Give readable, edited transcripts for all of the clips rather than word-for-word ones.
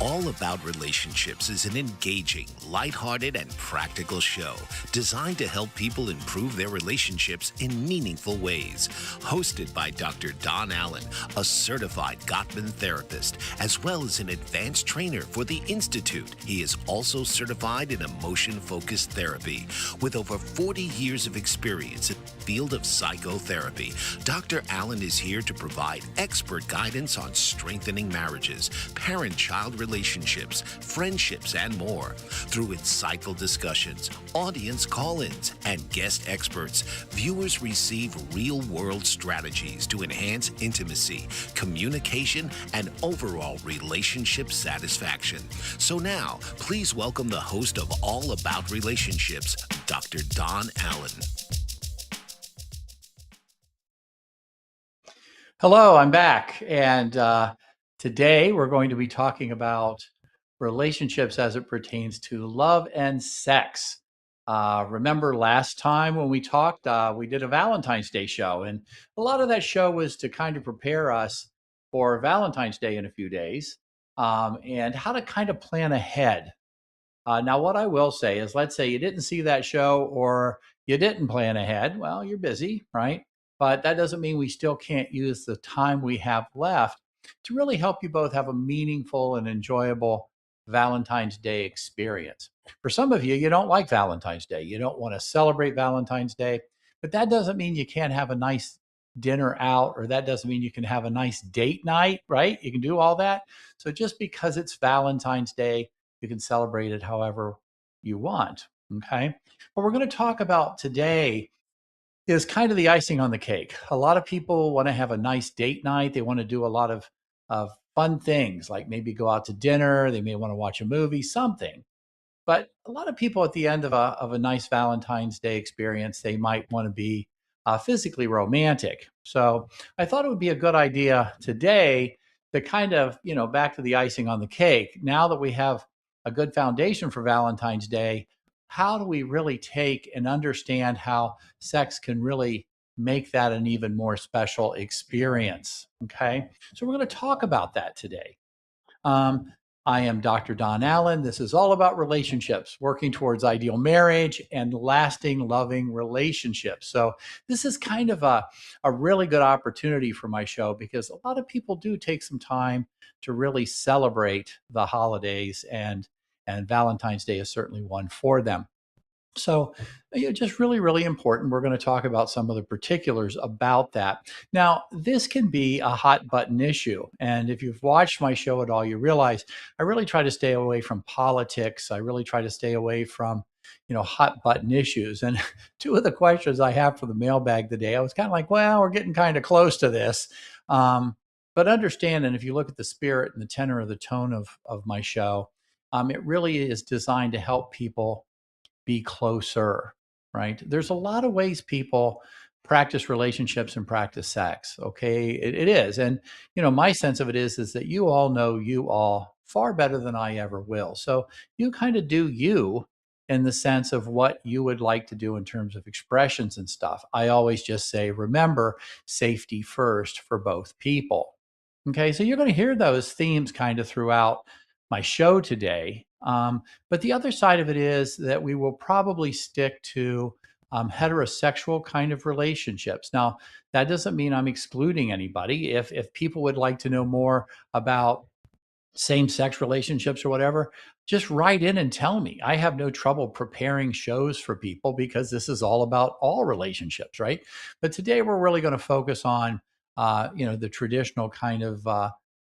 All About Relationships is an engaging, lighthearted, and practical show designed to help people improve their relationships in meaningful ways. Hosted by Dr. Don Allen, a certified Gottman therapist, as well as an advanced trainer for the Institute. He is also certified in emotion-focused therapy. With over 40 years of experience in the field of psychotherapy, Dr. Allen is here to provide expert guidance on strengthening marriages, parent-child relationships, friendships, and more. Through insightful discussions, audience call-ins, and guest experts, viewers receive real-world strategies to enhance intimacy, communication, and overall relationship satisfaction. So now, please welcome the host of All About Relationships, Dr. Don Allen. Hello, I'm back, and today we're going to be talking about relationships as it pertains to love and sex. Remember last time when we talked, we did a Valentine's Day show, and a lot of that show was to kind of prepare us for Valentine's Day in a few days, and how to kind of plan ahead. Now, what I will say is, let's say you didn't see that show or you didn't plan ahead. Well, you're busy, right? But that doesn't mean we still can't use the time we have left to really help you both have a meaningful and enjoyable Valentine's Day experience. For some of you, you don't like Valentine's Day. You don't want to celebrate Valentine's Day, but that doesn't mean you can't have a nice dinner out, or that doesn't mean you can have a nice date night, right? You can do all that. So just because it's Valentine's Day, you can celebrate it however you want. Okay. What we're going to talk about today is kind of the icing on the cake. A lot of people want to have a nice date night. They want to do a lot of fun things, like maybe go out to dinner. They may want to watch a movie, something. But a lot of people at the end of a nice Valentine's Day experience, they might want to be physically romantic. So I thought it would be a good idea today to kind of, back to the icing on the cake. Now that we have a good foundation for Valentine's Day, how do we really take and understand how sex can really make that an even more special experience? Okay. So we're going to talk about that today. I am Dr. Don Allen. This is all about relationships, working towards ideal marriage and lasting, loving relationships. So this is kind of a really good opportunity for my show, because a lot of people do take some time to really celebrate the holidays, and Valentine's Day is certainly one for them. So, just really, really important. We're going to talk about some of the particulars about that. Now, this can be a hot button issue. And if you've watched my show at all, you realize I really try to stay away from politics. I really try to stay away from, hot button issues. And two of the questions I have for the mailbag today, I was kind of like, well, we're getting kind of close to this. But understand, and if you look at the spirit and the tenor of the tone of my show, it really is designed to help people be closer, right? There's a lot of ways people practice relationships and practice sex. Okay. It is. And, my sense of it is that you all know you all far better than I ever will. So you kind of do you in the sense of what you would like to do in terms of expressions and stuff. I always just say, remember, safety first for both people. Okay. So you're going to hear those themes kind of throughout my show today. But the other side of it is that we will probably stick to heterosexual kind of relationships. Now, that doesn't mean I'm excluding anybody. If people would like to know more about same-sex relationships or whatever, just write in and tell me. I have no trouble preparing shows for people, because this is all about all relationships, right? But today we're really going to focus on, the traditional kind of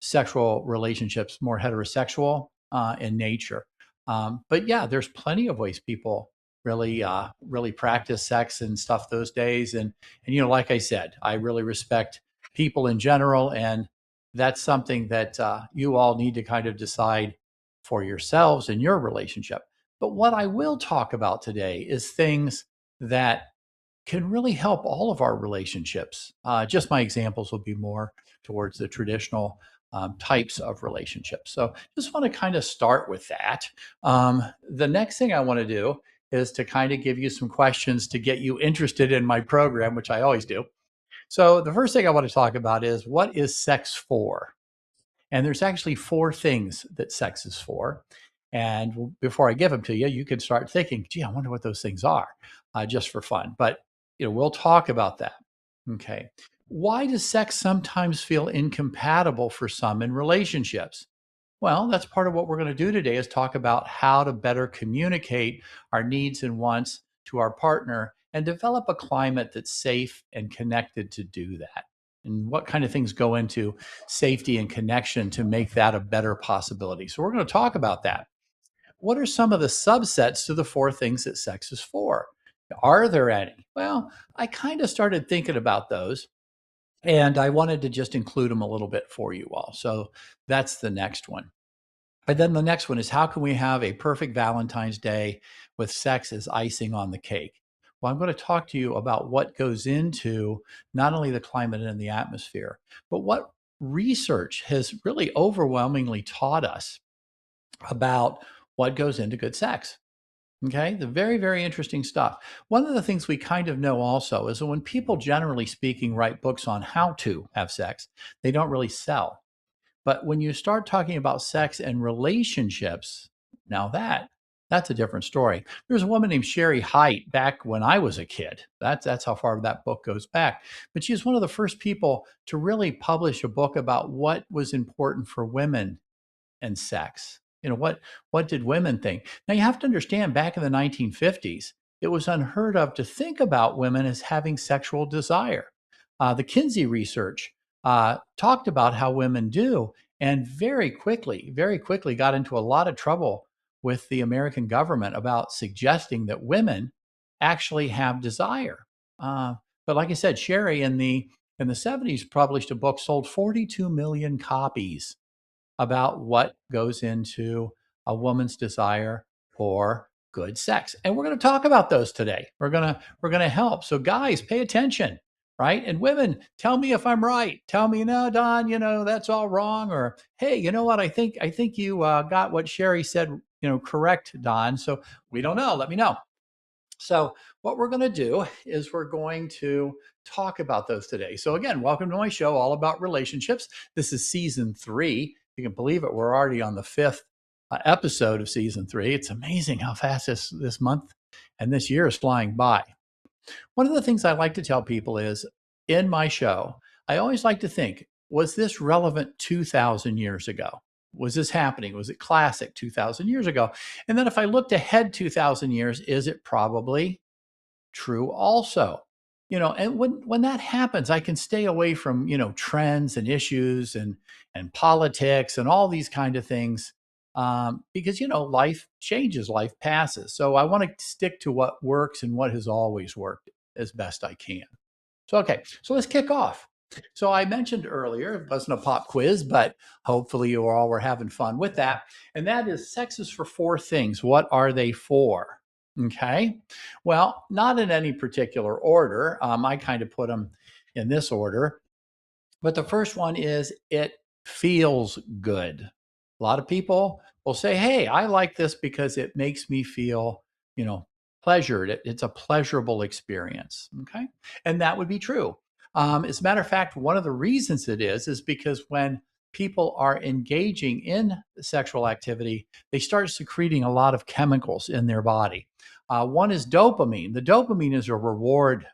sexual relationships, more heterosexual in nature. But yeah, there's plenty of ways people really practice sex and stuff those days. And like I said, I really respect people in general, and that's something that you all need to kind of decide for yourselves in your relationship. But what I will talk about today is things that can really help all of our relationships. Just my examples will be more towards the traditional types of relationships. So just want to kind of start with that. The next thing I want to do is to kind of give you some questions to get you interested in my program, which I always do. So the first thing I want to talk about is, what is sex for? And there's actually four things that sex is for. And before I give them to you, you can start thinking, gee, I wonder what those things are, just for fun. But we'll talk about that. Okay. Why does sex sometimes feel incompatible for some in relationships? Well, that's part of what we're going to do today is talk about how to better communicate our needs and wants to our partner and develop a climate that's safe and connected to do that. And what kind of things go into safety and connection to make that a better possibility. So we're going to talk about that. What are some of the subsets to the four things that sex is for? Are there any? Well, I kind of started thinking about those and I wanted to just include them a little bit for you all. So that's the next one. And then the next one is how can we have a perfect Valentine's Day with sex as icing on the cake? Well, I'm going to talk to you about what goes into not only the climate and the atmosphere, but what research has really overwhelmingly taught us about what goes into good sex. Okay, the very, very interesting stuff. One of the things we kind of know also is that when people, generally speaking, write books on how to have sex, they don't really sell. But when you start talking about sex and relationships, now that's a different story. There's a woman named Sherry Height back when I was a kid. That's how far that book goes back. But she was one of the first people to really publish a book about what was important for women and sex. What did women think? Now you have to understand back in the 1950s, it was unheard of to think about women as having sexual desire. The Kinsey research talked about how women do, and very quickly got into a lot of trouble with the American government about suggesting that women actually have desire. But like I said, Sherry in the 70s published a book, sold 42 million copies about what goes into a woman's desire for good sex. And we're going to talk about those today. We're going to help. So guys, pay attention, right? And women, tell me if I'm right. Tell me, no, Don, that's all wrong. Or, hey, you know what? I think you got what Sherry said, correct, Don. So we don't know. Let me know. So what we're going to do is we're going to talk about those today. So again, welcome to my show all about relationships. This is season 3. You can believe it. We're already on the 5th episode of season 3. It's amazing how fast this month and this year is flying by. One of the things I like to tell people is in my show, I always like to think, was this relevant 2,000 years ago? Was this happening? Was it classic 2,000 years ago? And then if I looked ahead 2,000 years, is it probably true also? And when that happens, I can stay away from, trends and issues and politics and all these kind of things because, life changes, life passes. So I want to stick to what works and what has always worked as best I can. So, okay, so let's kick off. So I mentioned earlier, it wasn't a pop quiz, but hopefully you all were having fun with that. And that is sex is for 4 things. What are they for? Okay. Well, not in any particular order. I kind of put them in this order. But the first one is it feels good. A lot of people will say, hey, I like this because it makes me feel, pleasured. It's a pleasurable experience. Okay. And that would be true. As a matter of fact, one of the reasons it is because when people are engaging in sexual activity, they start secreting a lot of chemicals in their body. One is dopamine. The dopamine is a reward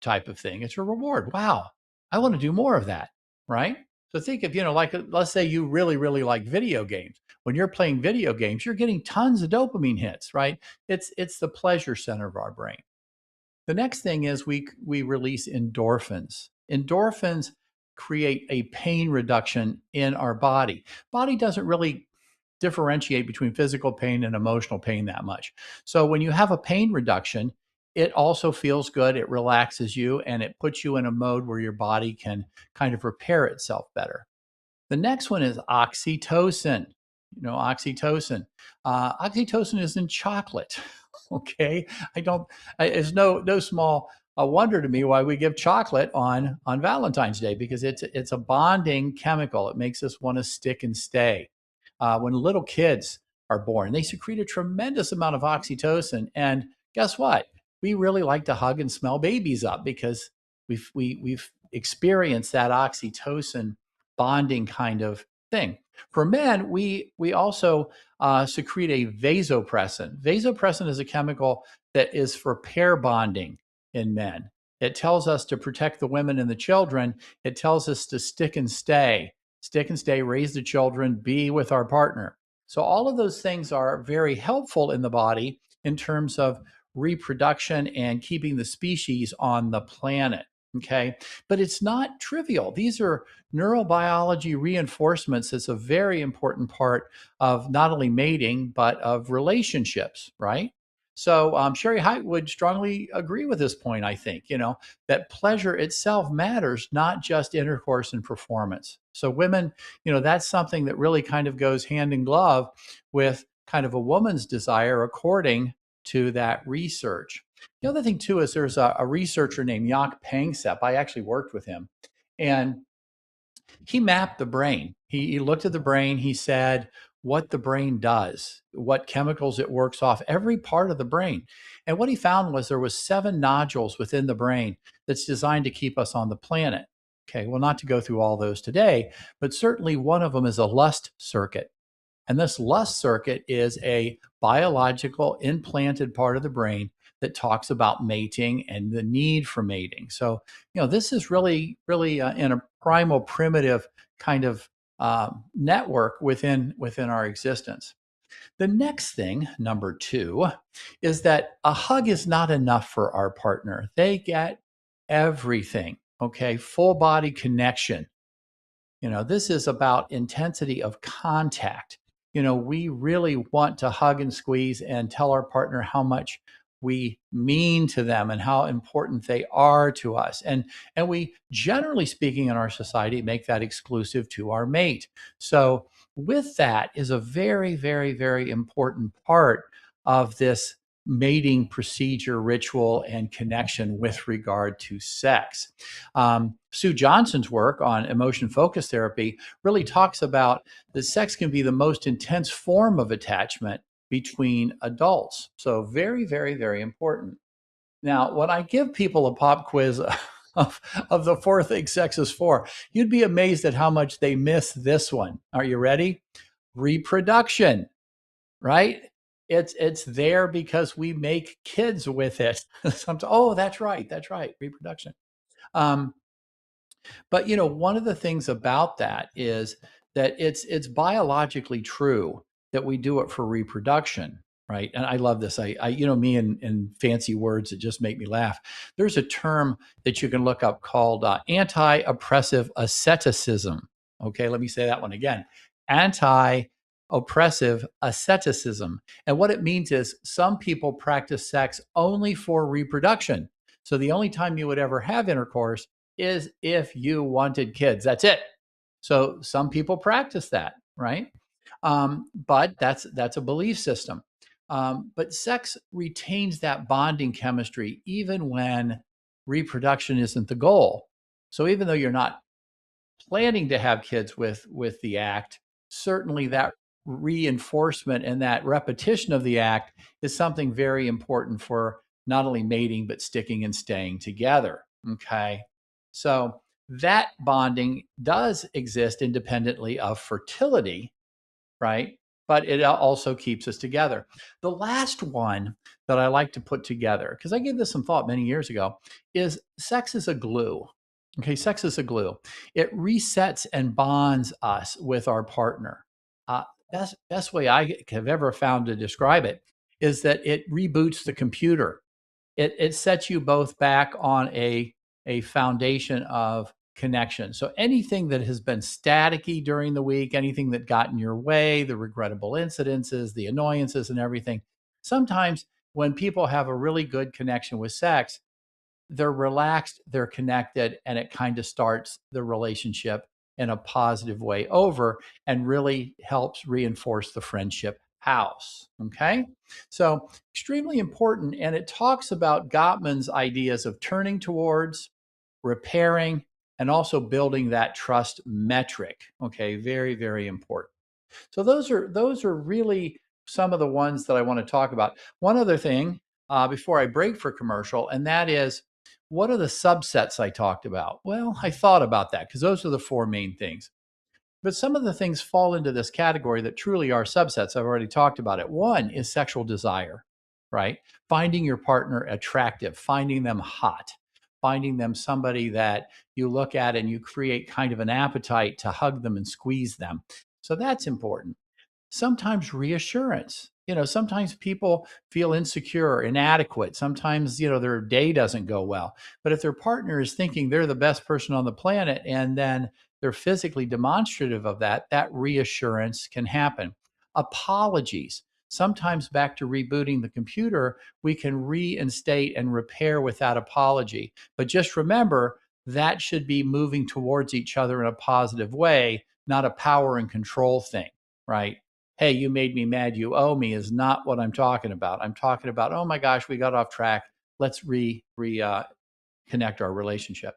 type of thing. It's a reward. Wow, I want to do more of that, right? So think of, like let's say you really, really like video games. When you're playing video games, you're getting tons of dopamine hits, right? It's the pleasure center of our brain. The next thing is we release endorphins. Endorphins create a pain reduction in our body. Body doesn't really differentiate between physical pain and emotional pain that much. So when you have a pain reduction, it also feels good, it relaxes you, and it puts you in a mode where your body can kind of repair itself better. The next one is oxytocin. Oxytocin. Oxytocin is in chocolate. Okay, it's no small wonder to me why we give chocolate on Valentine's Day, because it's a bonding chemical. It makes us want to stick and stay. When little kids are born, they secrete a tremendous amount of oxytocin, and guess what? We really like to hug and smell babies up because we've experienced that oxytocin bonding kind of thing. For men, we also secrete a vasopressin. Vasopressin is a chemical that is for pair bonding in men. It tells us to protect the women and the children. It tells us to stick and stay, raise the children, be with our partner. So all of those things are very helpful in the body in terms of reproduction and keeping the species on the planet. Okay. But it's not trivial. These are neurobiology reinforcements. That's a very important part of not only mating, but of relationships, right? So Sherry Height would strongly agree with this point, I think, that pleasure itself matters, not just intercourse and performance. So women, that's something that really kind of goes hand in glove with kind of a woman's desire according to that research. The other thing too is there's a researcher named Jaak Panksepp. I actually worked with him, and he mapped the brain. He looked at the brain. He said what the brain does, what chemicals it works off, every part of the brain. And what he found was there was 7 nodules within the brain that's designed to keep us on the planet. Okay, well, not to go through all those today, but certainly one of them is a lust circuit. And this lust circuit is a biological implanted part of the brain that talks about mating and the need for mating. So, this is really, really in a primal, primitive kind of network within our existence. The next thing, number 2, is that a hug is not enough for our partner. They get everything. Okay, full body connection. This is about intensity of contact. We really want to hug and squeeze and tell our partner how much we mean to them and how important they are to us. And we, generally speaking, in our society, make that exclusive to our mate. So with that is a very, very, very important part of this mating procedure, ritual, and connection with regard to sex. Sue Johnson's work on emotion focus therapy really talks about that sex can be the most intense form of attachment between adults. So very, very, very important. Now, when I give people a pop quiz of the 4 things sex is for, you'd be amazed at how much they miss this one. Are you ready? Reproduction, right? It's there because we make kids with it. Oh, that's right. Reproduction. But one of the things about that is that it's biologically true that we do it for reproduction, right? And I love this. I me and fancy words that just make me laugh. There's a term that you can look up called anti-oppressive asceticism. Okay, let me say that one again. Anti-oppressive asceticism. And what it means is some people practice sex only for reproduction. So the only time you would ever have intercourse is if you wanted kids. That's it. So some people practice that, right? But that's a belief system. But sex retains that bonding chemistry even when reproduction isn't the goal. So even though you're not planning to have kids with the act, certainly that reinforcement and that repetition of the act is something very important for not only mating but sticking and staying together. Okay. So that bonding does exist independently of fertility, right? But it also keeps us together. The last one that I like to put together, because I gave this some thought many years ago, is sex is a glue. Okay, sex is a glue. It resets and bonds us with our partner. Best way I have ever found to describe it is that it reboots the computer. It sets you both back on a foundation of connection. So anything that has been staticky during the week, anything that got in your way, the regrettable incidences, the annoyances and everything, sometimes when people have a really good connection with sex, they're relaxed, they're connected, and it kind of starts the relationship in a positive way over and really helps reinforce the friendship house. Okay. So extremely important. And it talks about Gottman's ideas of turning towards, repairing, and also building that trust metric. Okay. Very, very important. So those are really some of the ones that I want to talk about. One other thing before I break for commercial, and that is, what are the subsets I talked about? Well, I thought about that because those are the 4 main things. But some of the things fall into this category that truly are subsets. I've already talked about it. One is sexual desire, right? Finding your partner attractive, finding them hot, finding them somebody that you look at and you create kind of an appetite to hug them and squeeze them. So that's important. Sometimes reassurance. Sometimes people feel insecure, inadequate. Sometimes, their day doesn't go well. But if their partner is thinking they're the best person on the planet and then they're physically demonstrative of that, that reassurance can happen. Apologies. Sometimes back to rebooting the computer, we can reinstate and repair without apology. But just remember, that should be moving towards each other in a positive way, not a power and control thing, right? Hey, you made me mad, you owe me is not what I'm talking about. I'm talking about, oh my gosh, we got off track. Let's connect our relationship.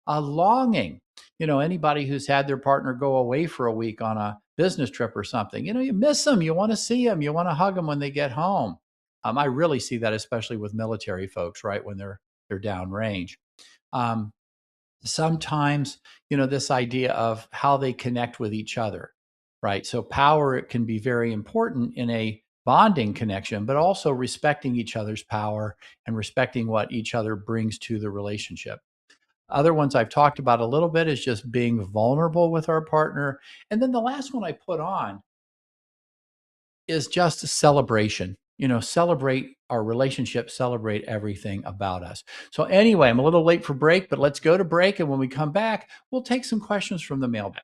Longing, anybody who's had their partner go away for a week on a business trip or something, you miss them, you want to see them, you want to hug them when they get home. I really see that, especially with military folks, right, when they're downrange. Sometimes, this idea of how they connect with each other, right? So power, it can be very important in a bonding connection, but also respecting each other's power and respecting what each other brings to the relationship. Other ones I've talked about a little bit is just being vulnerable with our partner. And then the last one I put on is just a celebration. Celebrate our relationship, celebrate everything about us. So anyway, I'm a little late for break, but let's go to break. And when we come back, we'll take some questions from the mailbag.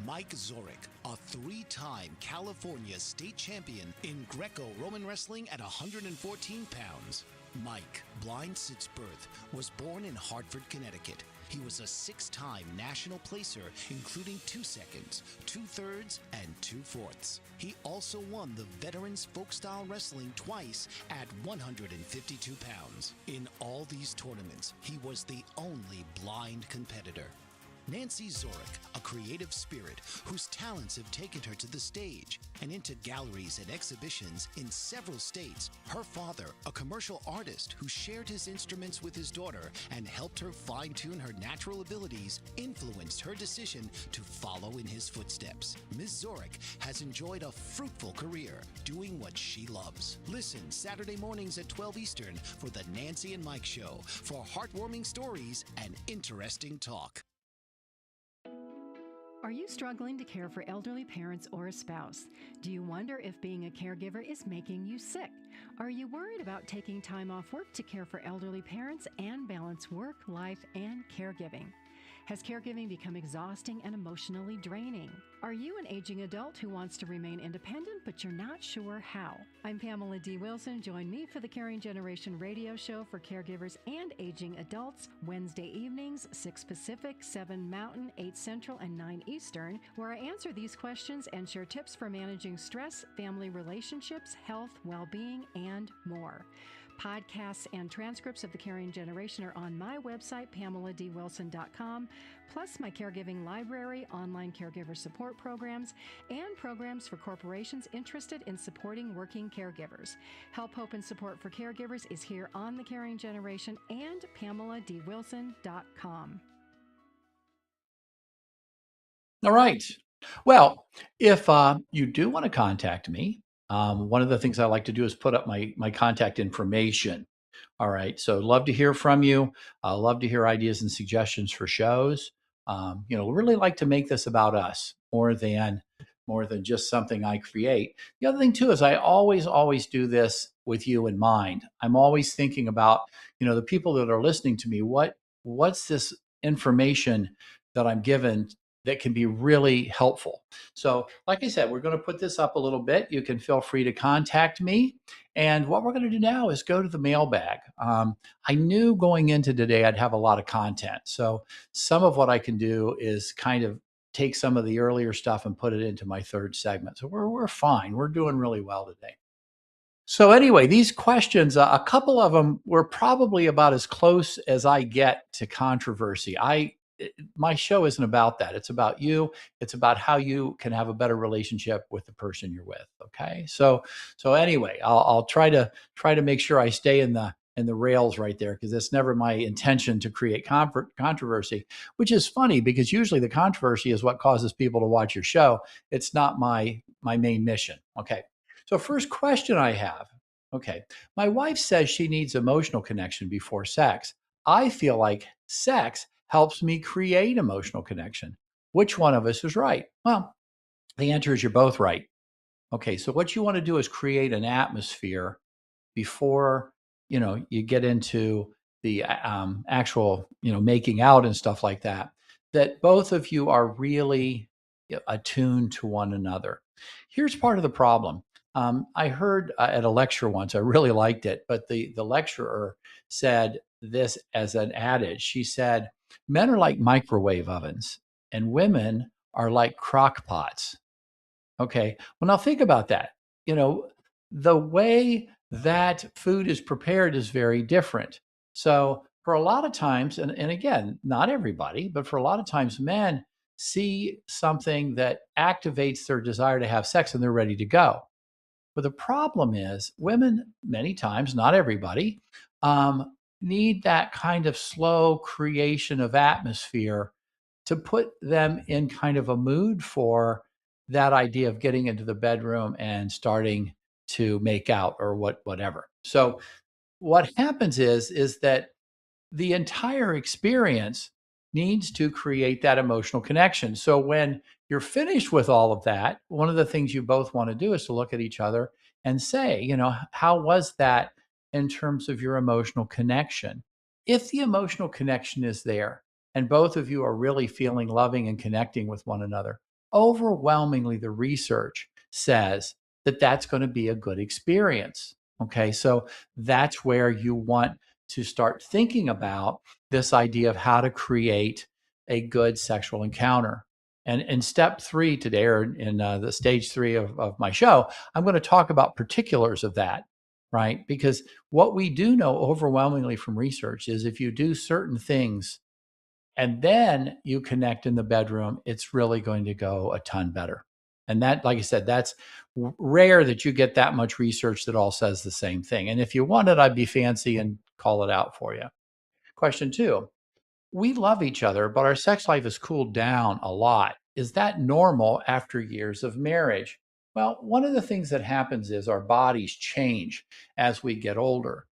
Mike Zorek, a three-time California state champion in Greco-Roman wrestling at 114 pounds. Mike, blind since birth, was born in Hartford, Connecticut. He was a six-time national placer, including 2 seconds, 2/3, and 2/4. He also won the Veterans Folk-Style Wrestling twice at 152 pounds. In all these tournaments, he was the only blind competitor. Nancy Zorek, a creative spirit whose talents have taken her to the stage and into galleries and exhibitions in several states. Her father, a commercial artist who shared his instruments with his daughter and helped her fine-tune her natural abilities, influenced her decision to follow in his footsteps. Ms. Zorek has enjoyed a fruitful career doing what she loves. Listen Saturday mornings at 12 Eastern for the Nancy and Mike Show for heartwarming stories and interesting talk. Are you struggling to care for elderly parents or a spouse? Do you wonder if being a caregiver is making you sick? Are you worried about taking time off work to care for elderly parents and balance work, life, and caregiving? Has caregiving become exhausting and emotionally draining? Are you an aging adult who wants to remain independent, but you're not sure how? I'm Pamela D. Wilson. Join me for the Caring Generation radio show for caregivers and aging adults, Wednesday evenings, 6 Pacific, 7 Mountain, 8 Central, and 9 Eastern, where I answer these questions and share tips for managing stress, family relationships, health, well-being, and more. Podcasts and transcripts of The Caring Generation are on my website, PamelaDWilson.com, plus my caregiving library, online caregiver support programs, and programs for corporations interested in supporting working caregivers. Help, hope, and support for caregivers is here on The Caring Generation and PamelaDWilson.com. All right. Well, if you do want to contact me, one of the things I like to do is put up my contact information. All right. So love to hear from you. Love to hear ideas and suggestions for shows. Really like to make this about us more than just something I create. The other thing too is I always do this with you in mind. I'm always thinking about, the people that are listening to me. What's this information that I'm given that can be really helpful. So like I said, we're going to put this up a little bit. You can feel free to contact me. And what we're going to do now is go to the mailbag. I knew going into today I'd have a lot of content. So some of what I can do is kind of take some of the earlier stuff and put it into my third segment. So we're fine. We're doing really well today. So anyway, these questions, a couple of them were probably about as close as I get to controversy. My show isn't about that. It's about you. It's about how you can have a better relationship with the person you're with. Okay. So anyway, I'll try to make sure I stay in the and the rails right there, because it's never my intention to create controversy, which is funny because usually the controversy is what causes people to watch your show. It's not my main mission. Okay. So first question I have, okay, my wife says she needs emotional connection before sex. I feel like sex helps me create emotional connection. Which one of us is right? Well, the answer is you're both right. Okay, so what you want to do is create an atmosphere before you get into the actual making out and stuff like that, that both of you are really attuned to one another. Here's part of the problem. I heard at a lecture once, I really liked it, but the lecturer said this as an adage. She said, men are like microwave ovens and women are like crock pots. Okay. Well, now think about that. You know, the way that food is prepared is very different. So, for a lot of times, and again, not everybody, but for a lot of times, men see something that activates their desire to have sex and they're ready to go. But the problem is, women, many times, not everybody, need that kind of slow creation of atmosphere to put them in kind of a mood for that idea of getting into the bedroom and starting to make out or whatever. So what happens is that the entire experience needs to create that emotional connection. So when you're finished with all of that, one of the things you both want to do is to look at each other and say, how was that in terms of your emotional connection? If the emotional connection is there and both of you are really feeling loving and connecting with one another, overwhelmingly the research says that that's going to be a good experience. Okay, so that's where you want to start thinking about this idea of how to create a good sexual encounter. And in step 3 today, or in the stage 3 of my show, I'm going to talk about particulars of that, right? Because what we do know overwhelmingly from research is if you do certain things and then you connect in the bedroom, it's really going to go a ton better. And that, like I said, that's rare that you get that much research that all says the same thing. And if you wanted, I'd be fancy and call it out for you. Question 2. We love each other, but our sex life has cooled down a lot. Is that normal after years of marriage? Well, one of the things that happens is our bodies change as we get older.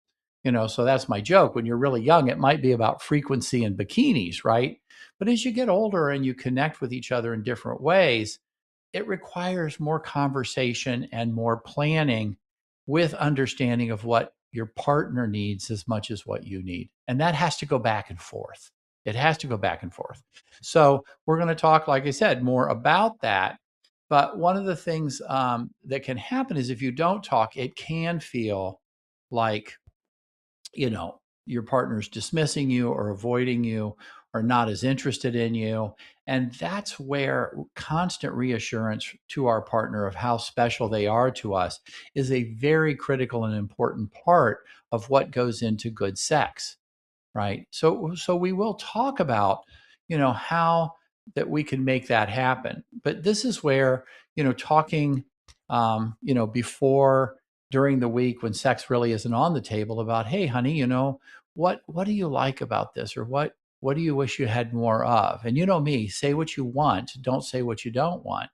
So that's my joke. When you're really young, it might be about frequency and bikinis, right? But as you get older and you connect with each other in different ways, it requires more conversation and more planning with understanding of what your partner needs as much as what you need. And that has to go back and forth. It has to go back and forth. So we're going to talk, like I said, more about that. But one of the things that can happen is if you don't talk, it can feel like your partner's dismissing you or avoiding you or not as interested in you. And that's where constant reassurance to our partner of how special they are to us is a very critical and important part of what goes into good sex, right? So we will talk about, how that we can make that happen. But this is where, talking, before, during the week when sex really isn't on the table about, hey, honey, what do you like about this, or what do you wish you had more of? And me, say what you want, don't say what you don't want.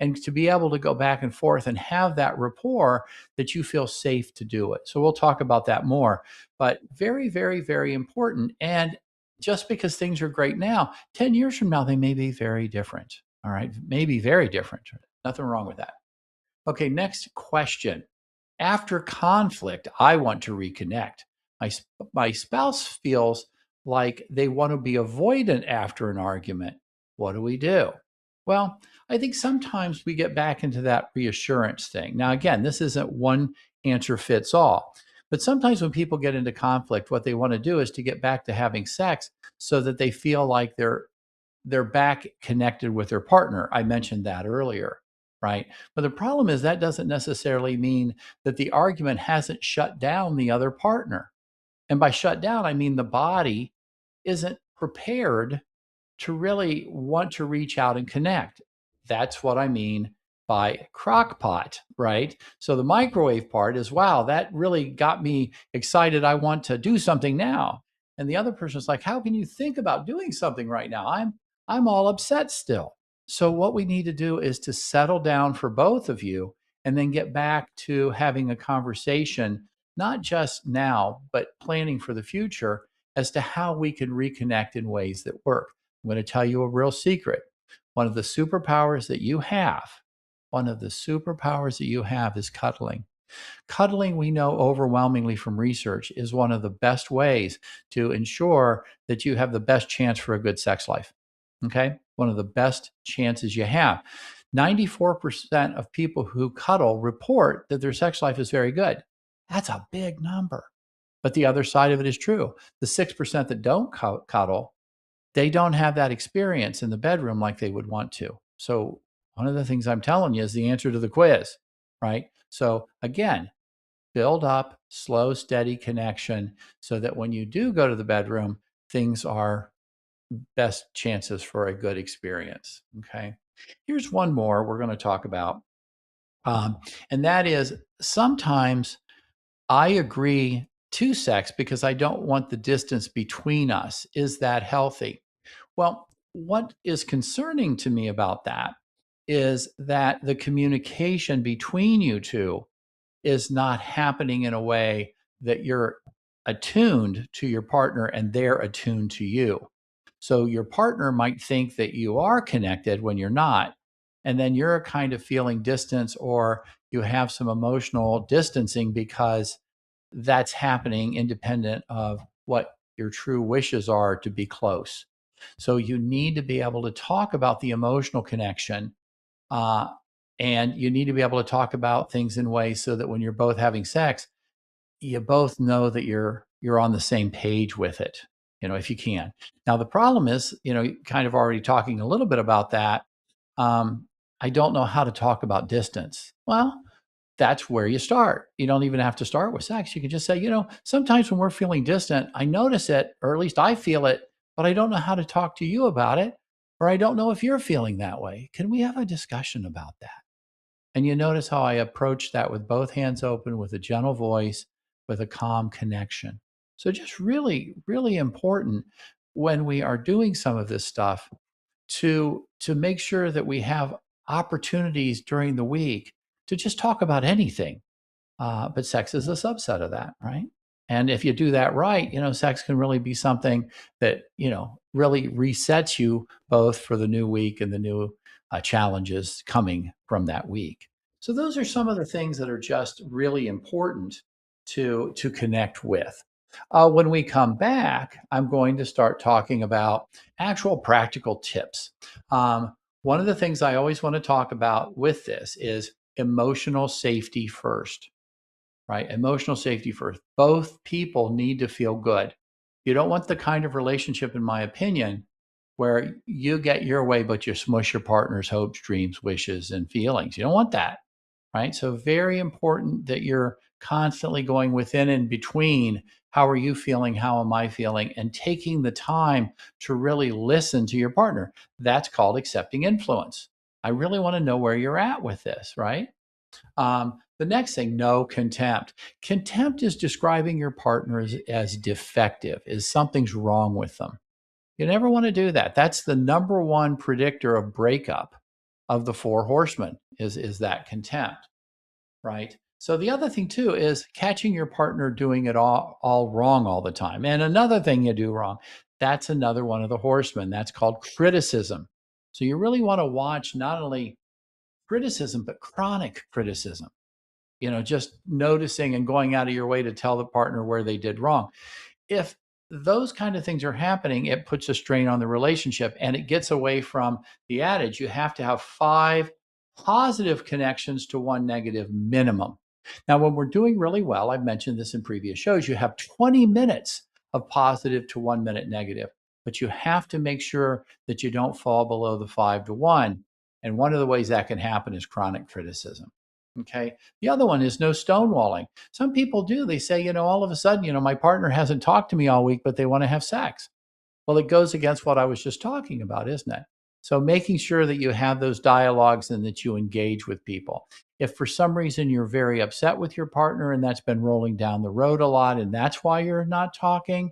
And to be able to go back and forth and have that rapport that you feel safe to do it. So we'll talk about that more, but very, very, very important. And just because things are great now, 10 years from now, they may be very different. All right. Maybe very different. Nothing wrong with that. Okay. Next question. After conflict, I want to reconnect. My spouse feels like they want to be avoidant after an argument. What do we do? Well, I think sometimes we get back into that reassurance thing. Now, again, this isn't one answer fits all, but sometimes when people get into conflict, what they want to do is to get back to having sex so that they feel like they're back connected with their partner. I mentioned that earlier, right? But the problem is that doesn't necessarily mean that the argument hasn't shut down the other partner. And by shut down, I mean the body isn't prepared to really want to reach out and connect. That's what I mean by crock pot, right? So the microwave part is, wow, that really got me excited. I want to do something now. And the other person's like, how can you think about doing something right now? I'm all upset still. So what we need to do is to settle down for both of you and then get back to having a conversation, not just now, but planning for the future as to how we can reconnect in ways that work. I'm going to tell you a real secret. One of the superpowers that you have, one of the superpowers that you have is cuddling. Cuddling, we know overwhelmingly from research, is one of the best ways to ensure that you have the best chance for a good sex life. Okay? One of the best chances you have. 94% of people who cuddle report that their sex life is very good. That's a big number. But the other side of it is true. The 6% that don't cuddle, they don't have that experience in the bedroom like they would want to. So, one of the things I'm telling you is the answer to the quiz, right? So, again, build up slow, steady connection so that when you do go to the bedroom, things are best chances for a good experience. Okay. Here's one more we're going to talk about. And that is sometimes I agree to sex because I don't want the distance between us. Is that healthy? Well, what is concerning to me about that is that the communication between you two is not happening in a way that you're attuned to your partner and they're attuned to you. So your partner might think that you are connected when you're not. And then you're kind of feeling distance or you have some emotional distancing because that's happening independent of what your true wishes are to be close. So you need to be able to talk about the emotional connection. And you need to be able to talk about things in ways so that when you're both having sex, you both know that you're on the same page with it, if you can. Now the problem is, kind of already talking a little bit about that. I don't know how to talk about distance. Well, that's where you start. You don't even have to start with sex. You can just say, sometimes when we're feeling distant, I notice it, or at least I feel it, but I don't know how to talk to you about it, or I don't know if you're feeling that way. Can we have a discussion about that? And you notice how I approach that with both hands open, with a gentle voice, with a calm connection. So just really, really important when we are doing some of this stuff to make sure that we have opportunities during the week to just talk about anything. But sex is a subset of that, right? And if you do that right, sex can really be something that, really resets you both for the new week and the new challenges coming from that week. So those are some of the things that are just really important to connect with. When we come back, I'm going to start talking about actual practical tips. One of the things I always want to talk about with this is emotional safety first, right? Emotional safety first. Both people need to feel good. You don't want the kind of relationship, in my opinion, where you get your way, but you smush your partner's hopes, dreams, wishes, and feelings. You don't want that, right? So very important that you're constantly going within and between. How are you feeling? How am I feeling? And taking the time to really listen to your partner. That's called accepting influence. I really want to know where you're at with this, right? The next thing, no contempt. Contempt is describing your partner as defective, as something's wrong with them. You never want to do that. That's the number one predictor of breakup of the four horsemen is that contempt, right? So the other thing too is catching your partner doing it all wrong all the time. And another thing you do wrong, that's another one of the horsemen. That's called criticism. So you really want to watch not only criticism, but chronic criticism. Just noticing and going out of your way to tell the partner where they did wrong. If those kind of things are happening, it puts a strain on the relationship and it gets away from the adage you have to have 5 positive connections to 1 negative minimum. Now, when we're doing really well, I've mentioned this in previous shows, you have 20 minutes of positive to 1 minute negative, but you have to make sure that you don't fall below the 5 to 1. And one of the ways that can happen is chronic criticism. Okay. The other one is no stonewalling. Some people do. They say, all of a sudden, my partner hasn't talked to me all week, but they want to have sex. Well, it goes against what I was just talking about, isn't it? So making sure that you have those dialogues and that you engage with people. If for some reason you're very upset with your partner and that's been rolling down the road a lot and that's why you're not talking,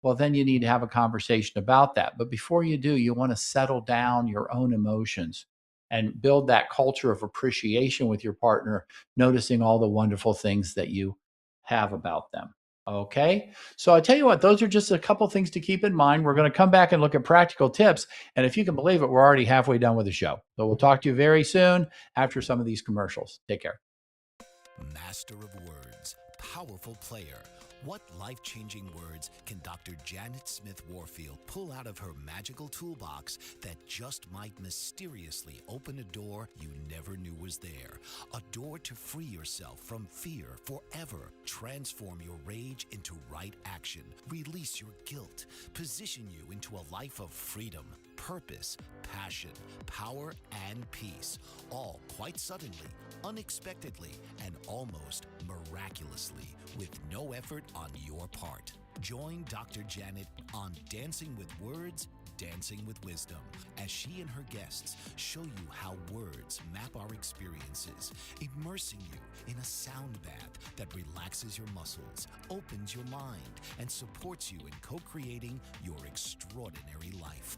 well, then you need to have a conversation about that. But before you do, you want to settle down your own emotions and build that culture of appreciation with your partner, noticing all the wonderful things that you have about them. Okay. So I tell you what, those are just a couple things to keep in mind. We're going to come back and look at practical tips. And if you can believe it, we're already halfway done with the show. So we'll talk to you very soon after some of these commercials. Take care. Master of words, powerful player. What life-changing words can Dr. Janet Smith Warfield pull out of her magical toolbox that just might mysteriously open a door you never knew was there? A door to free yourself from fear forever. Transform your rage into right action. Release your guilt. Position you into a life of freedom, purpose, passion, power, and peace. All quite suddenly, unexpectedly, and almost miraculously, with no effort on your part. Join Dr. Janet on Dancing with Words, Dancing with Wisdom, as she and her guests show you how words map our experiences, immersing you in a sound bath that relaxes your muscles, opens your mind, and supports you in co-creating your extraordinary life.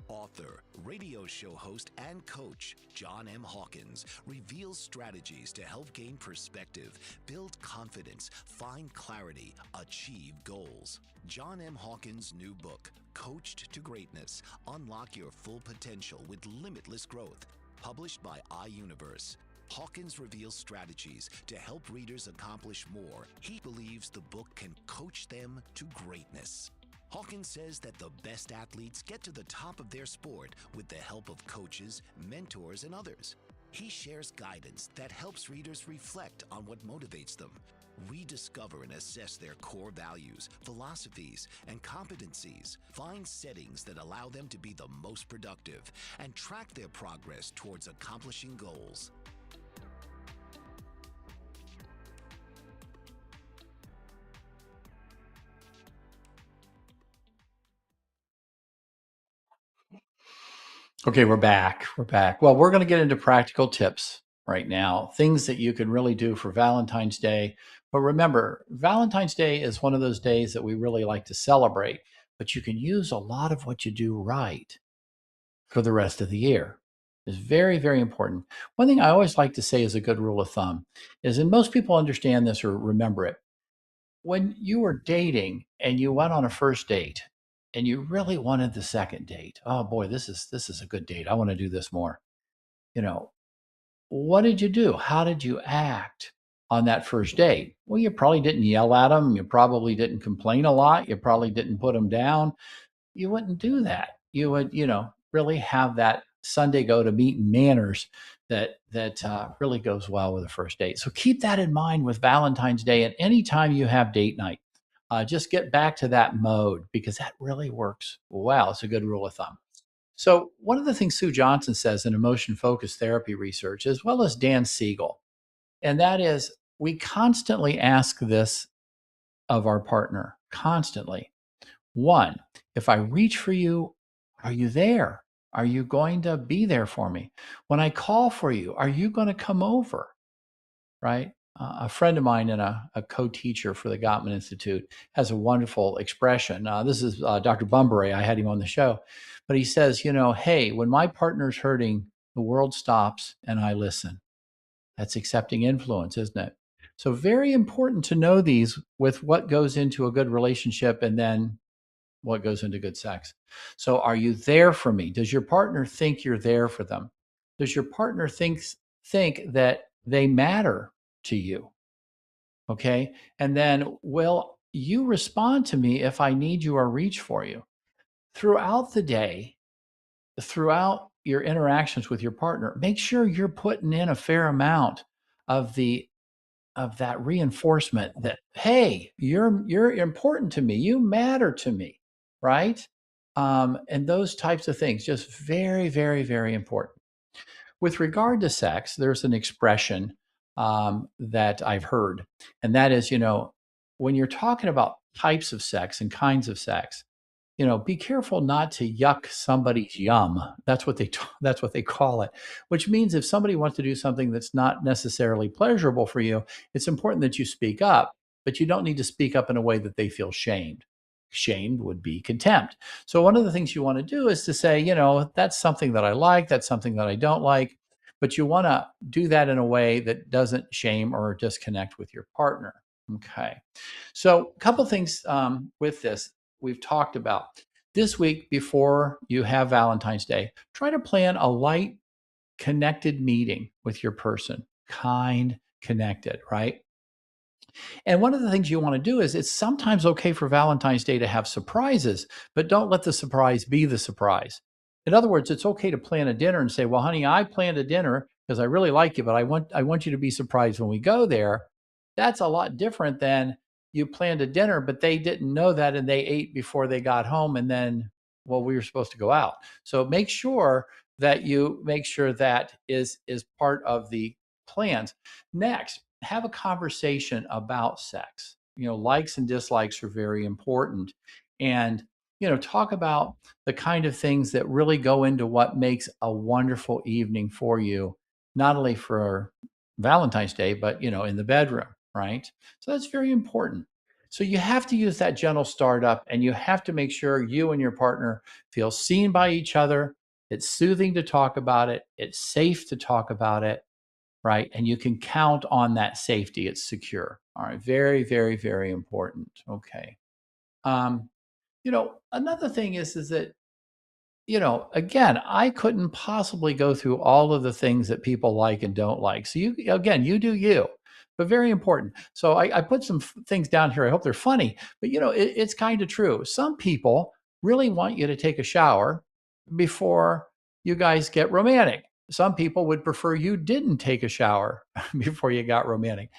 Author, radio show host, and coach John M. Hawkins reveals strategies to help gain perspective, build confidence, find clarity, achieve goals. John M. Hawkins' new book, Coached to Greatness: Unlock Your Full Potential with Limitless Growth, published by iUniverse. Hawkins reveals strategies to help readers accomplish more. He believes the book can coach them to greatness. Hawkins says that the best athletes get to the top of their sport with the help of coaches, mentors, and others. He shares guidance that helps readers reflect on what motivates them, rediscover and assess their core values, philosophies, and competencies, find settings that allow them to be the most productive, and track their progress towards accomplishing goals. Okay, we're back. We're back. Well, we're going to get into practical tips right now, things that you can really do for Valentine's Day. But remember, Valentine's Day is one of those days that we really like to celebrate, but you can use a lot of what you do right for the rest of the year. It's very, very important. One thing I always like to say as a good rule of thumb is, and most people understand this or remember it, when you were dating and you went on a first date and you really wanted the second date, oh boy, this is a good date. I want to do this more. You know, what did you do? How did you act on that first date? Well, you probably didn't yell at them. You probably didn't complain a lot. You probably didn't put them down. You wouldn't do that. You would, really have that Sunday go to meeting manners that really goes well with a first date. So keep that in mind with Valentine's Day and anytime you have date night. Just get back to that mode because that really works well. It's a good rule of thumb. So one of the things Sue Johnson says in emotion-focused therapy research, as well as Dan Siegel, and that is we constantly ask this of our partner, constantly. One, if I reach for you, are you there? Are you going to be there for me? When I call for you, are you going to come over? Right? A friend of mine and a co-teacher for the Gottman Institute has a wonderful expression. This is Dr. Bumbury. I had him on the show. But he says, hey, when my partner's hurting, the world stops and I listen. That's accepting influence, isn't it? So very important to know these with what goes into a good relationship and then what goes into good sex. So are you there for me? Does your partner think you're there for them? Does your partner think that they matter to you? Okay. And then will you respond to me if I need you or reach for you? Throughout the day, throughout your interactions with your partner, make sure you're putting in a fair amount of that reinforcement that, hey, you're important to me, you matter to me, right? And those types of things, just very, very, very important. With regard to sex, there's an expression that I've heard, and that is, when you're talking about types of sex and kinds of sex, be careful not to yuck somebody's yum. That's what they call it. Which means if somebody wants to do something that's not necessarily pleasurable for you, it's important that you speak up, but you don't need to speak up in a way that they feel shamed. Shamed would be contempt. So one of the things you want to do is to say, that's something that I like, that's something that I don't like, but you want to do that in a way that doesn't shame or disconnect with your partner. Okay. So a couple things with this we've talked about. This week, before you have Valentine's Day, try to plan a light, connected meeting with your person. Kind, connected, right? And one of the things you want to do is it's sometimes okay for Valentine's Day to have surprises, but don't let the surprise be the surprise. In other words, it's okay to plan a dinner and say, "Well, honey, I planned a dinner because I really like you, but I want you to be surprised when we go there." That's a lot different than you planned a dinner, but they didn't know that and they ate before they got home, and then, well, we were supposed to go out. So make sure that you make sure that is part of the plans. Next, have a conversation about sex. Likes and dislikes are very important. And, talk about the kind of things that really go into what makes a wonderful evening for you, not only for Valentine's Day, but, in the bedroom, right? So that's very important. So you have to use that gentle startup and you have to make sure you and your partner feel seen by each other. It's soothing to talk about it. It's safe to talk about it, right? And you can count on that safety. It's secure. All right. Very, very, very important. Okay. Another thing is that, again, I couldn't possibly go through all of the things that people like and don't like. So you do you, but very important. So I put some things down here. I hope they're funny, but it's kind of true. Some people really want you to take a shower before you guys get romantic. Some people would prefer you didn't take a shower before you got romantic.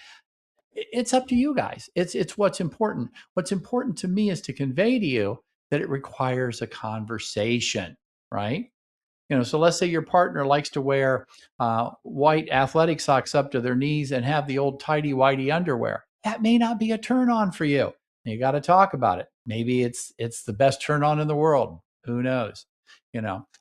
It's up to you guys. It's what's important. What's important to me is to convey to you that it requires a conversation, right? So let's say your partner likes to wear white athletic socks up to their knees and have the old tidy whitey underwear. That may not be a turn on for you. You got to talk about it. Maybe it's the best turn on in the world. Who knows?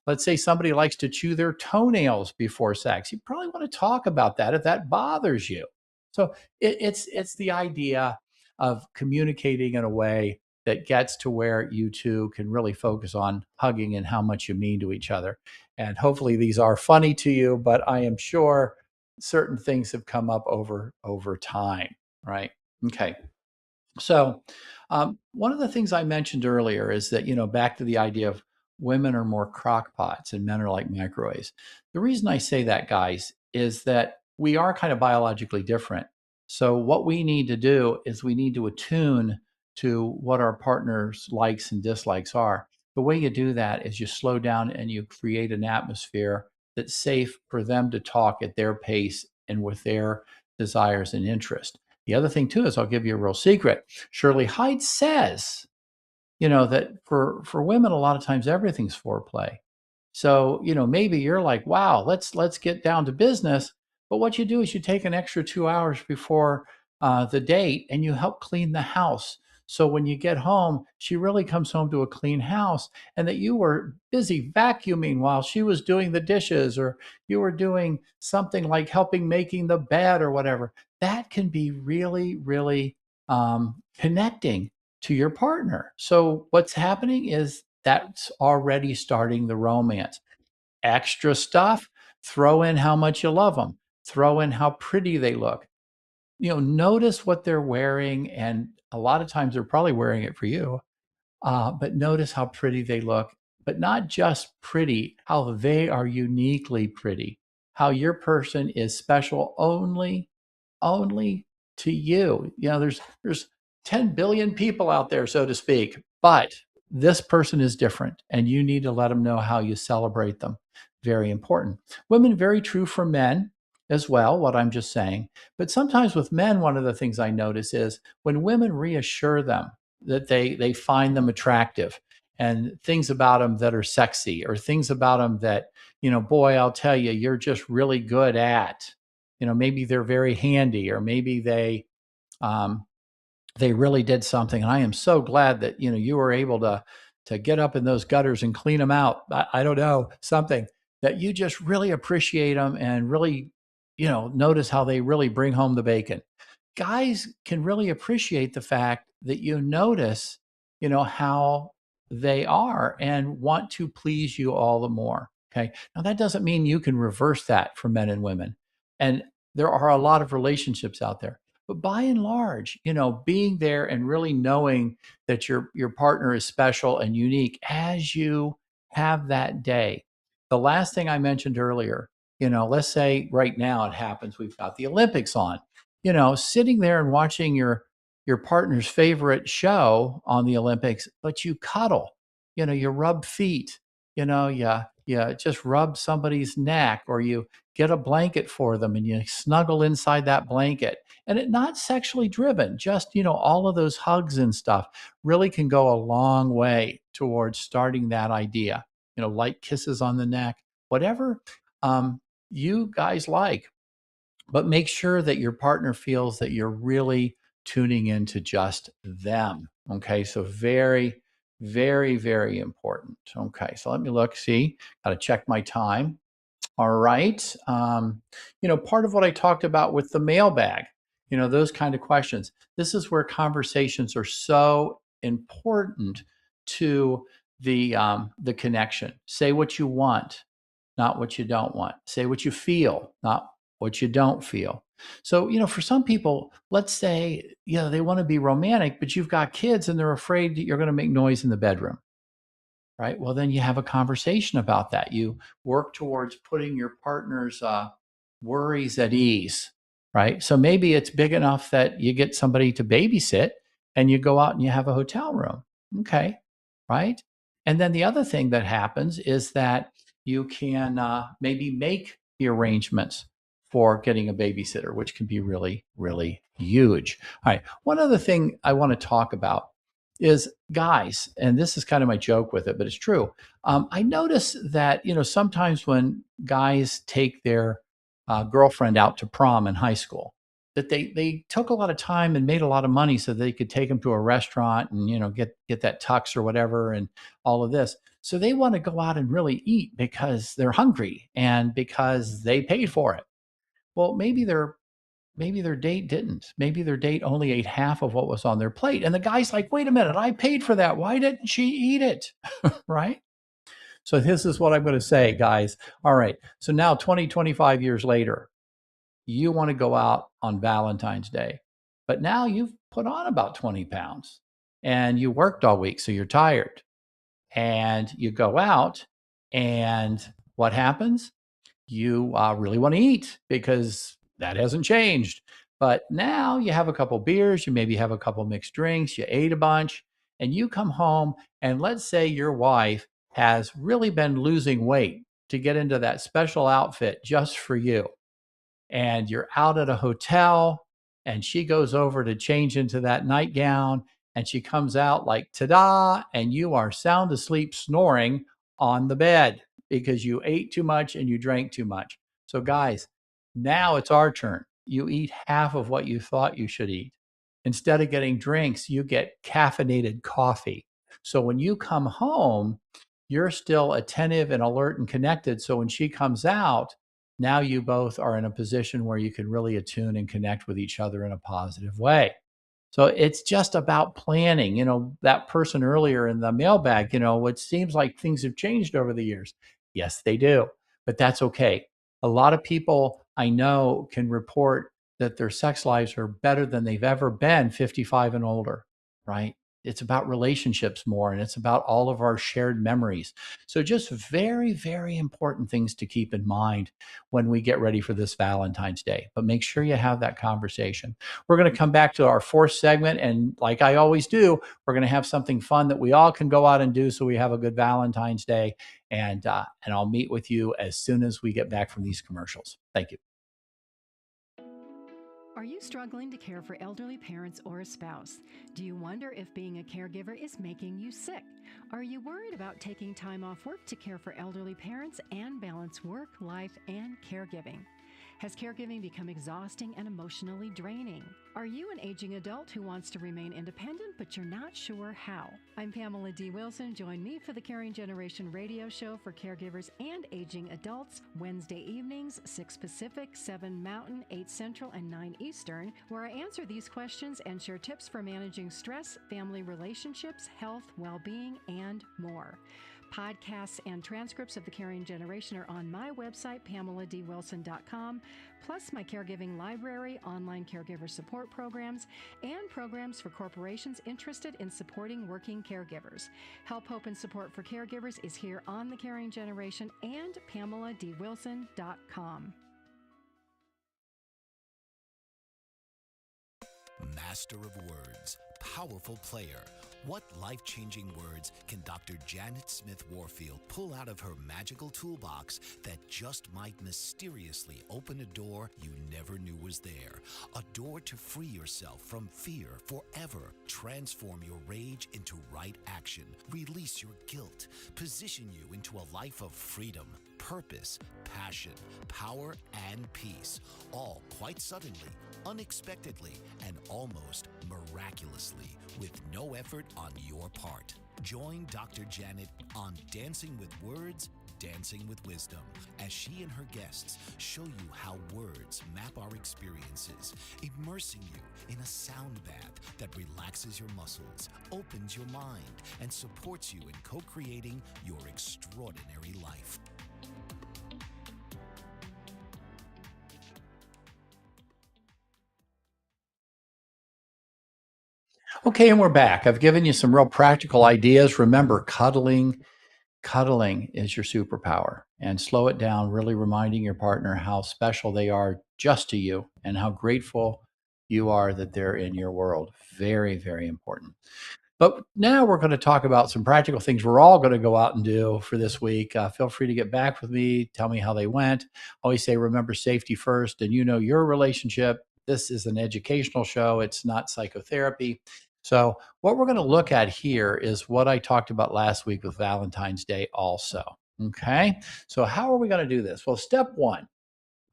Let's say somebody likes to chew their toenails before sex. You probably want to talk about that if that bothers you. So it's the idea of communicating in a way that gets to where you two can really focus on hugging and how much you mean to each other. And hopefully these are funny to you, but I am sure certain things have come up over time, right? Okay. So one of the things I mentioned earlier is that, back to the idea of women are more crock pots and men are like microwaves. The reason I say that, guys, is that we are kind of biologically different. So what we need to do is we need to attune to what our partner's likes and dislikes are. The way you do that is you slow down and you create an atmosphere that's safe for them to talk at their pace and with their desires and interests. The other thing too is I'll give you a real secret. Shirley Hyde says, that for women, a lot of times everything's foreplay. So, maybe you're like, wow, let's get down to business. But what you do is you take an extra 2 hours before the date and you help clean the house. So when you get home, she really comes home to a clean house, and that you were busy vacuuming while she was doing the dishes, or you were doing something like helping making the bed or whatever. That can be really, really connecting to your partner. So what's happening is that's already starting the romance. Extra stuff, throw in how much you love them, throw in how pretty they look. Notice what they're wearing, and a lot of times they're probably wearing it for you. But notice how pretty they look, but not just pretty, how they are uniquely pretty, how your person is special only to you. There's 10 billion people out there, so to speak, but this person is different, and you need to let them know how you celebrate them. Very important. Women, very true for men as well, what I'm just saying. But sometimes with men, one of the things I notice is when women reassure them that they find them attractive, and things about them that are sexy, or things about them that, boy, I'll tell you, you're just really good at. Maybe they're very handy, or maybe they they really did something. And I am so glad that, you were able to get up in those gutters and clean them out. I don't know, something that you just really appreciate them and really, notice how they really bring home the bacon. Guys can really appreciate the fact that you notice, how they are and want to please you all the more. Okay. Now, that doesn't mean you can reverse that for men and women. And there are a lot of relationships out there. But by and large, being there and really knowing that your partner is special and unique as you have that day. The last thing I mentioned earlier, let's say right now it happens, we've got the Olympics on. Sitting there and watching your partner's favorite show on the Olympics, but you cuddle, you rub feet, you just rub somebody's neck, or you get a blanket for them and you snuggle inside that blanket. And it not sexually driven, just, all of those hugs and stuff really can go a long way towards starting that idea. Light kisses on the neck, whatever you guys like, but make sure that your partner feels that you're really tuning into just them. Okay. So very, very, very important. Okay. So let me look, see, got to check my time. All right. Part of what I talked about with the mailbag, those kind of questions. This is where conversations are so important to the connection. Say what you want, not what you don't want. Say what you feel, not what you don't feel. So, for some people, let's say, they want to be romantic, but you've got kids and they're afraid that you're going to make noise in the bedroom. Right. Well, then you have a conversation about that. You work towards putting your partner's worries at ease. Right. So maybe it's big enough that you get somebody to babysit and you go out and you have a hotel room. Okay. Right. And then the other thing that happens is that you can maybe make the arrangements for getting a babysitter, which can be really, really huge. All right. One other thing I want to talk about is guys, and this is kind of my joke with it, but it's true. I notice that, sometimes when guys take their girlfriend out to prom in high school, that they took a lot of time and made a lot of money so they could take them to a restaurant and, get that tux or whatever and all of this. So they want to go out and really eat because they're hungry and because they paid for it. Well, maybe their date didn't. Maybe their date only ate half of what was on their plate. And the guy's like, wait a minute, I paid for that. Why didn't she eat it? Right? So this is what I'm going to say, guys. All right. So now 20, 25 years later, you want to go out on Valentine's Day, but now you've put on about 20 pounds and you worked all week. So you're tired and you go out, and what happens? You really want to eat because that hasn't changed. But now you have a couple beers, you maybe have a couple mixed drinks, you ate a bunch, and you come home, and let's say your wife has really been losing weight to get into that special outfit just for you. And you're out at a hotel, and she goes over to change into that nightgown, and she comes out like, ta-da, and you are sound asleep snoring on the bed because you ate too much and you drank too much. So guys, now it's our turn. You eat half of what you thought you should eat. Instead of getting drinks, you get caffeinated coffee. So when you come home, you're still attentive and alert and connected. So when she comes out, now you both are in a position where you can really attune and connect with each other in a positive way. So it's just about planning. That person earlier in the mailbag, it seems like things have changed over the years. Yes, they do, but that's okay. A lot of people I know can report that their sex lives are better than they've ever been 55 and older, right? It's about relationships more, and it's about all of our shared memories. So just very, very important things to keep in mind when we get ready for this Valentine's Day. But make sure you have that conversation. We're going to come back to our fourth segment. And like I always do, we're going to have something fun that we all can go out and do so we have a good Valentine's Day. And I'll meet with you as soon as we get back from these commercials. Thank you. Are you struggling to care for elderly parents or a spouse? Do you wonder if being a caregiver is making you sick? Are you worried about taking time off work to care for elderly parents and balance work, life, and caregiving? Has caregiving become exhausting and emotionally draining? Are you an aging adult who wants to remain independent but you're not sure how? I'm Pamela D. Wilson. Join me for the Caring Generation radio show for caregivers and aging adults, Wednesday evenings, 6 Pacific, 7 Mountain, 8 Central, and 9 Eastern, where I answer these questions and share tips for managing stress, family relationships, health, well-being, and more. Podcasts and transcripts of the Caring Generation are on my website, PamelaDWilson.com, plus my caregiving library, online caregiver support programs, and programs for corporations interested in supporting working caregivers. Help, hope, and support for caregivers is here on the Caring Generation and PamelaDWilson.com. Master of words, powerful player. What life-changing words can Dr. Janet Smith Warfield pull out of her magical toolbox that just might mysteriously open a door you never knew was there? A door to free yourself from fear forever. Transform your rage into right action. Release your guilt. Position you into a life of freedom, purpose, passion, power, and peace. All quite suddenly, unexpectedly, and almost miraculously, with no effort on your part. Join Dr. Janet on Dancing with Words, Dancing with Wisdom, as she and her guests show you how words map our experiences, immersing you in a sound bath that relaxes your muscles, opens your mind, and supports you in co-creating your extraordinary life. Okay, and we're back. I've given you some real practical ideas. Remember, cuddling is your superpower. And slow it down, really reminding your partner how special they are just to you and how grateful you are that they're in your world. Very, very important. But now we're going to talk about some practical things we're all going to go out and do for this week. Feel free to get back with me. Tell me how they went. Always say, remember safety first, and you know your relationship. This is an educational show. It's not psychotherapy. So what we're going to look at here is what I talked about last week with Valentine's Day also. Okay. So how are we going to do this? Well, step one.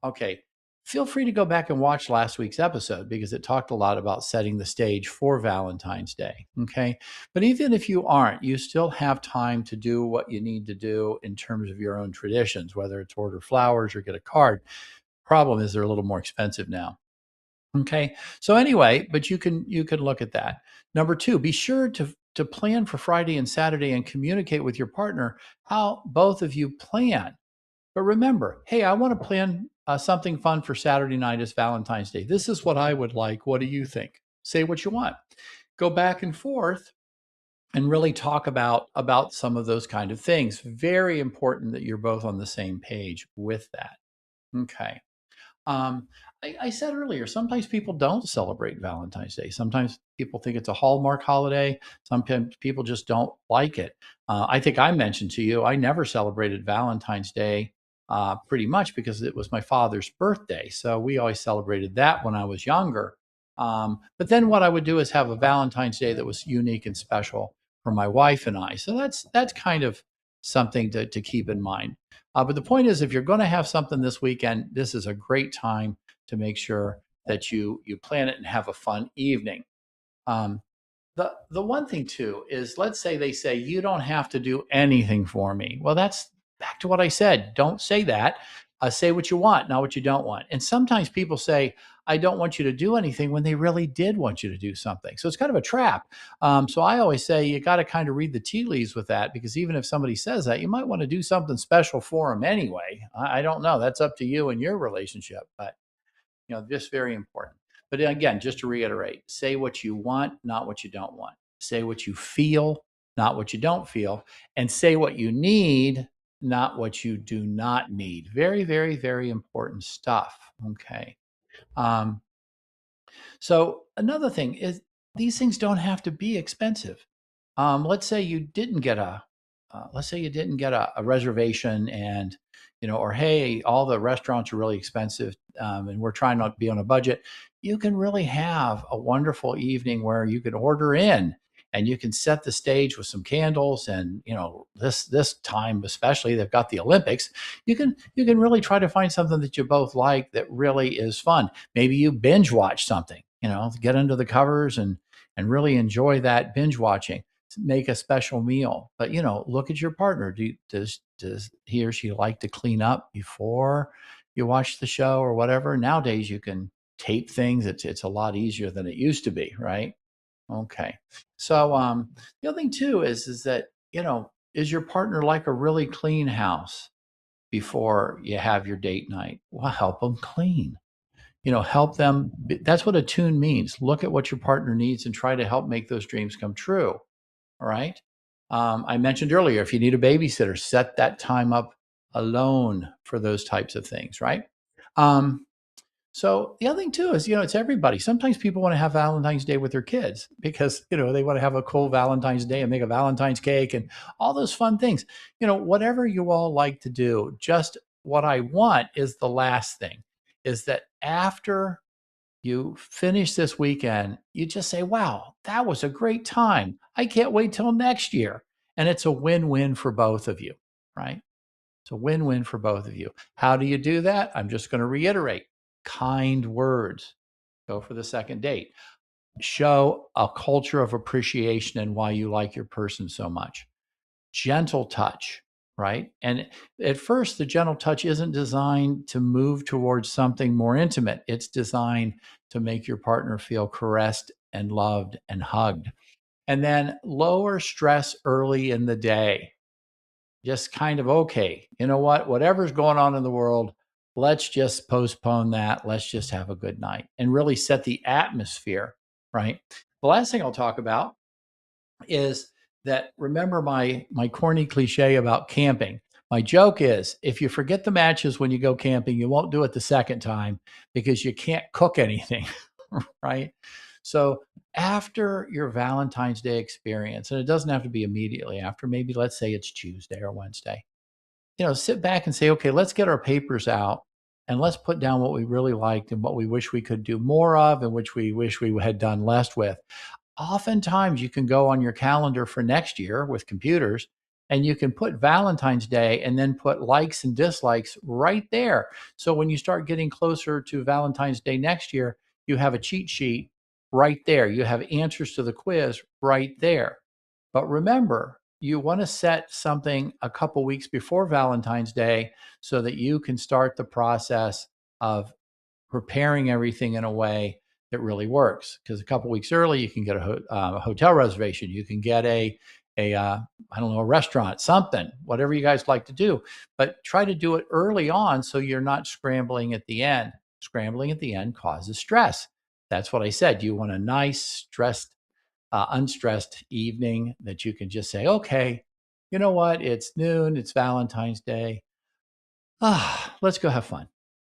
Okay. Feel free to go back and watch last week's episode because it talked a lot about setting the stage for Valentine's Day. Okay. But even if you aren't, you still have time to do what you need to do in terms of your own traditions, whether it's order flowers or get a card. Problem is they're a little more expensive now. Okay. So anyway, but you can look at that. Number two, be sure to plan for Friday and Saturday and communicate with your partner how both of you plan. But remember, hey, I want to plan something fun for Saturday night as Valentine's Day. This is what I would like. What do you think? Say what you want. Go back and forth and really talk about some of those kind of things. Very important that you're both on the same page with that. Okay. I said earlier, sometimes people don't celebrate Valentine's Day. Sometimes people think it's a Hallmark holiday. Sometimes people just don't like it. I think I mentioned to you, I never celebrated Valentine's Day pretty much because it was my father's birthday. So we always celebrated that when I was younger. But then what I would do is have a Valentine's Day that was unique and special for my wife and I. So that's kind of something to keep in mind. But the point is, if you're going to have something this weekend, this is a great time to make sure that you plan it and have a fun evening. The one thing too is, let's say they say you don't have to do anything for me. Well, that's back to what I said. Don't say that. Say what you want, not what you don't want. And sometimes people say, I don't want you to do anything when they really did want you to do something. So it's kind of a trap. So I always say you got to kind of read the tea leaves with that, because even if somebody says that, you might want to do something special for them anyway. I don't know. That's up to you and your relationship, but just very important. But again, just to reiterate, say what you want, not what you don't want. Say what you feel, not what you don't feel, and say what you need, not what you do not need. Very, very, very important stuff. Okay. So another thing is, these things don't have to be expensive. Let's say you didn't get a reservation, and or hey, all the restaurants are really expensive, and we're trying not to be on a budget. You can really have a wonderful evening where you can order in and you can set the stage with some candles. And this time especially, they've got the Olympics. You can really try to find something that you both like that really is fun. Maybe you binge watch something, get under the covers and really enjoy that binge watching. Make a special meal, but look at your partner. Does he or she like to clean up before you watch the show or whatever? Nowadays you can tape things. It's a lot easier than it used to be, right? Okay. So the other thing too is that is your partner like a really clean house before you have your date night? Well, help them clean. Help them. That's what attune means. Look at what your partner needs and try to help make those dreams come true. All right. I mentioned earlier, if you need a babysitter, set that time up alone for those types of things, right? So the other thing too is, it's everybody. Sometimes people want to have Valentine's Day with their kids because, they want to have a cool Valentine's Day and make a Valentine's cake and all those fun things. Whatever you all like to do, just what I want is the last thing is that after you finish this weekend, you just say, wow, that was a great time. I can't wait till next year. And it's a win-win for both of you, right? It's a win-win for both of you. How do you do that? I'm just going to reiterate. Kind words. Go for the second date. Show a culture of appreciation and why you like your person so much. Gentle touch, right? And at first, the gentle touch isn't designed to move towards something more intimate. It's designed to make your partner feel caressed and loved and hugged. And then lower stress early in the day. Just kind of, okay, you know what? Whatever's going on in the world, let's just postpone that. Let's just have a good night and really set the atmosphere, right? The last thing I'll talk about is that, remember my corny cliche about camping. My joke is, if you forget the matches when you go camping, you won't do it the second time because you can't cook anything, right? So after your Valentine's Day experience, and it doesn't have to be immediately after, maybe let's say it's Tuesday or Wednesday, sit back and say, okay, let's get our papers out and let's put down what we really liked and what we wish we could do more of and which we wish we had done less with. Oftentimes you can go on your calendar for next year with computers and you can put Valentine's Day and then put likes and dislikes right there. So when you start getting closer to Valentine's Day next year, you have a cheat sheet right there. You have answers to the quiz right there. But remember, you want to set something a couple weeks before Valentine's Day so that you can start the process of preparing everything in a way that really works. Because a couple weeks early, you can get a hotel reservation. You can get a restaurant, something, whatever you guys like to do. But try to do it early on so you're not scrambling at the end. Scrambling at the end causes stress. That's what I said. You want a nice, unstressed evening that you can just say, okay, you know what? It's noon. It's Valentine's Day. Let's go have fun.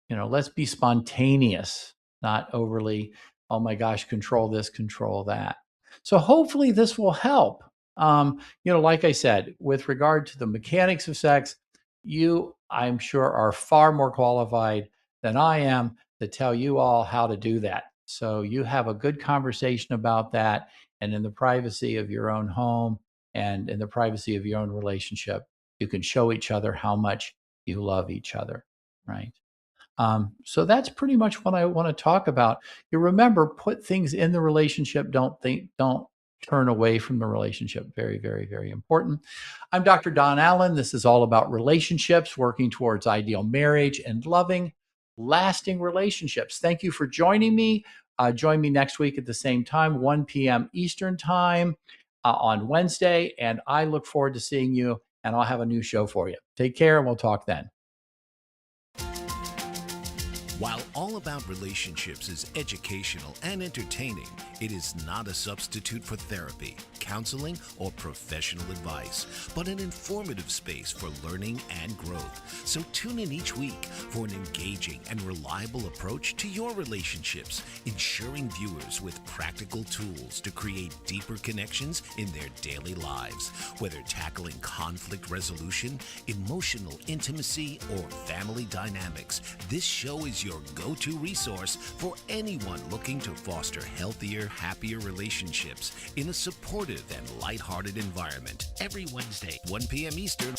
Let's be spontaneous, not overly, oh my gosh, control this, control that. So hopefully this will help. Like I said, with regard to the mechanics of sex, you, I'm sure, are far more qualified than I am to tell you all how to do that. So you have a good conversation about that, and in the privacy of your own home and in the privacy of your own relationship, you can show each other how much you love each other, right? So that's pretty much what I want to talk about. You remember, put things in the relationship. Don't turn away from the relationship. Very, very, very important. I'm Dr. Don Allen. This is all about relationships, working towards ideal marriage and loving, lasting relationships. Thank you for joining me. Join me next week at the same time, 1 p.m. Eastern time on Wednesday. And I look forward to seeing you, and I'll have a new show for you. Take care, and we'll talk then. While All About Relationships is educational and entertaining, it is not a substitute for therapy, counseling, or professional advice, but an informative space for learning and growth. So tune in each week for an engaging and reliable approach to your relationships, ensuring viewers with practical tools to create deeper connections in their daily lives. Whether tackling conflict resolution, emotional intimacy, or family dynamics, this show is your your go-to resource for anyone looking to foster healthier, happier relationships in a supportive and lighthearted environment. Every Wednesday, 1 p.m. Eastern.